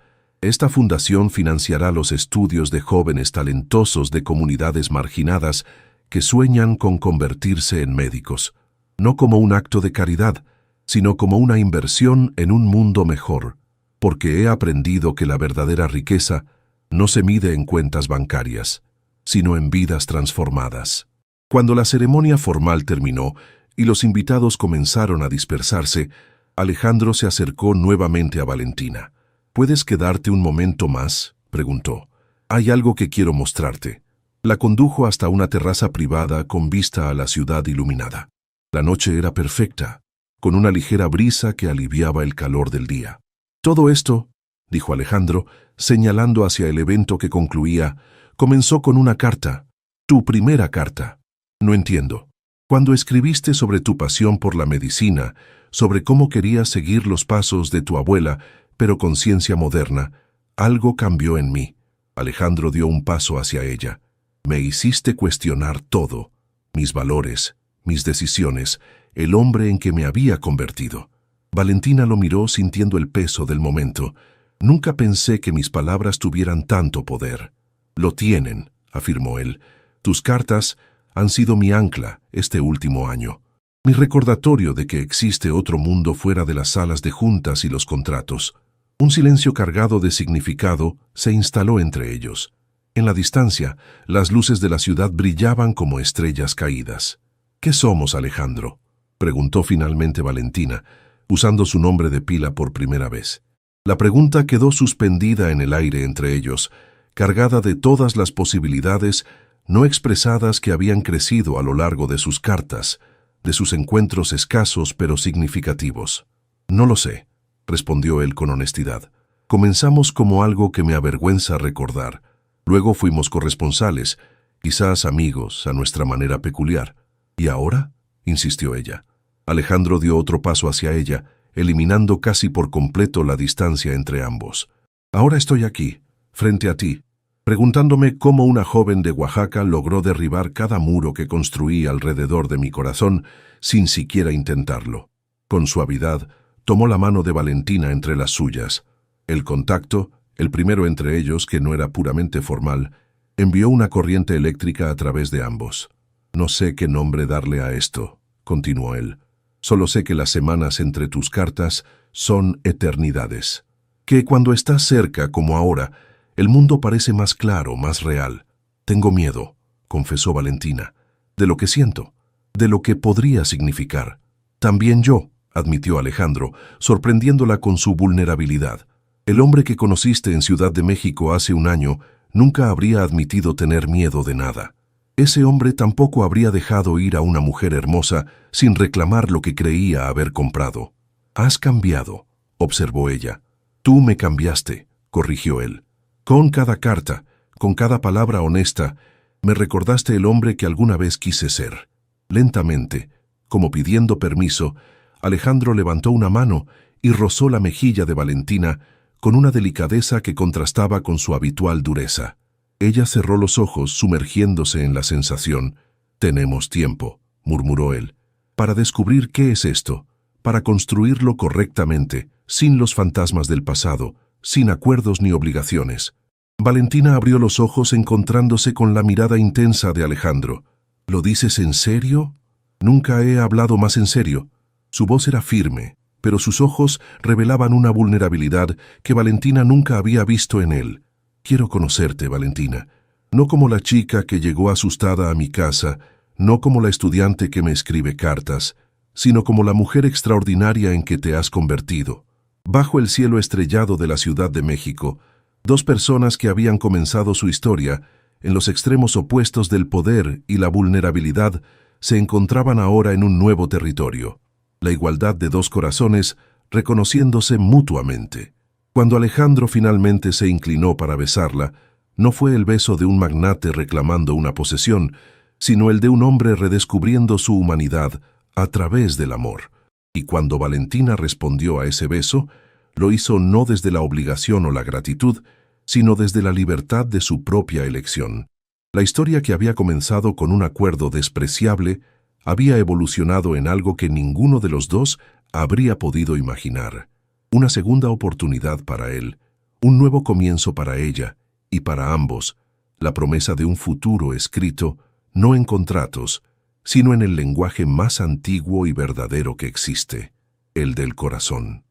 Esta fundación financiará los estudios de jóvenes talentosos de comunidades marginadas que sueñan con convertirse en médicos, no como un acto de caridad, sino como una inversión en un mundo mejor, porque he aprendido que la verdadera riqueza no se mide en cuentas bancarias, sino en vidas transformadas. Cuando la ceremonia formal terminó y los invitados comenzaron a dispersarse, Alejandro se acercó nuevamente a Valentina. «¿Puedes quedarte un momento más?», preguntó. «Hay algo que quiero mostrarte». La condujo hasta una terraza privada con vista a la ciudad iluminada. La noche era perfecta, con una ligera brisa que aliviaba el calor del día. «Todo esto», dijo Alejandro, señalando hacia el evento que concluía, «comenzó con una carta. Tu primera carta». «No entiendo». «Cuando escribiste sobre tu pasión por la medicina, sobre cómo querías seguir los pasos de tu abuela, pero con ciencia moderna, algo cambió en mí». Alejandro dio un paso hacia ella. «Me hiciste cuestionar todo, mis valores, mis decisiones, el hombre en que me había convertido». Valentina lo miró sintiendo el peso del momento. «Nunca pensé que mis palabras tuvieran tanto poder». «Lo tienen», afirmó él. «Tus cartas han sido mi ancla este último año, mi recordatorio de que existe otro mundo fuera de las salas de juntas y los contratos». Un silencio cargado de significado se instaló entre ellos. En la distancia, las luces de la ciudad brillaban como estrellas caídas. «¿Qué somos, Alejandro?», preguntó finalmente Valentina, usando su nombre de pila por primera vez. La pregunta quedó suspendida en el aire entre ellos, cargada de todas las posibilidades no expresadas que habían crecido a lo largo de sus cartas, de sus encuentros escasos pero significativos. «No lo sé», respondió él con honestidad. «Comenzamos como algo que me avergüenza recordar. Luego fuimos corresponsales, quizás amigos a nuestra manera peculiar. ¿Y ahora?», insistió ella. Alejandro dio otro paso hacia ella, eliminando casi por completo la distancia entre ambos. «Ahora estoy aquí, frente a ti, preguntándome cómo una joven de Oaxaca logró derribar cada muro que construí alrededor de mi corazón sin siquiera intentarlo». Con suavidad, tomó la mano de Valentina entre las suyas. El contacto, el primero entre ellos que no era puramente formal, envió una corriente eléctrica a través de ambos. «No sé qué nombre darle a esto», continuó él. «Solo sé que las semanas entre tus cartas son eternidades. Que cuando estás cerca, como ahora, el mundo parece más claro, más real. Tengo miedo», confesó Valentina, «de lo que siento, de lo que podría significar». «También yo», admitió Alejandro, sorprendiéndola con su vulnerabilidad. «El hombre que conociste en Ciudad de México hace un año nunca habría admitido tener miedo de nada. Ese hombre tampoco habría dejado ir a una mujer hermosa sin reclamar lo que creía haber comprado». «Has cambiado», observó ella. «Tú me cambiaste», corrigió él. «Con cada carta, con cada palabra honesta, me recordaste el hombre que alguna vez quise ser». Lentamente, como pidiendo permiso, Alejandro levantó una mano y rozó la mejilla de Valentina con una delicadeza que contrastaba con su habitual dureza. Ella cerró los ojos, sumergiéndose en la sensación. «Tenemos tiempo», murmuró él, «para descubrir qué es esto, para construirlo correctamente, sin los fantasmas del pasado, sin acuerdos ni obligaciones». Valentina abrió los ojos encontrándose con la mirada intensa de Alejandro. «¿Lo dices en serio?». «Nunca he hablado más en serio». Su voz era firme, pero sus ojos revelaban una vulnerabilidad que Valentina nunca había visto en él. «Quiero conocerte, Valentina, no como la chica que llegó asustada a mi casa, no como la estudiante que me escribe cartas, sino como la mujer extraordinaria en que te has convertido». Bajo el cielo estrellado de la Ciudad de México, dos personas que habían comenzado su historia en los extremos opuestos del poder y la vulnerabilidad se encontraban ahora en un nuevo territorio. La igualdad de dos corazones reconociéndose mutuamente. Cuando Alejandro finalmente se inclinó para besarla, no fue el beso de un magnate reclamando una posesión, sino el de un hombre redescubriendo su humanidad a través del amor. Y cuando Valentina respondió a ese beso, lo hizo no desde la obligación o la gratitud, sino desde la libertad de su propia elección. La historia que había comenzado con un acuerdo despreciable había evolucionado en algo que ninguno de los dos habría podido imaginar. Una segunda oportunidad para él, Un nuevo comienzo para ella y para ambos, la promesa de un futuro escrito no en contratos, sino en el lenguaje más antiguo y verdadero que existe, el del corazón.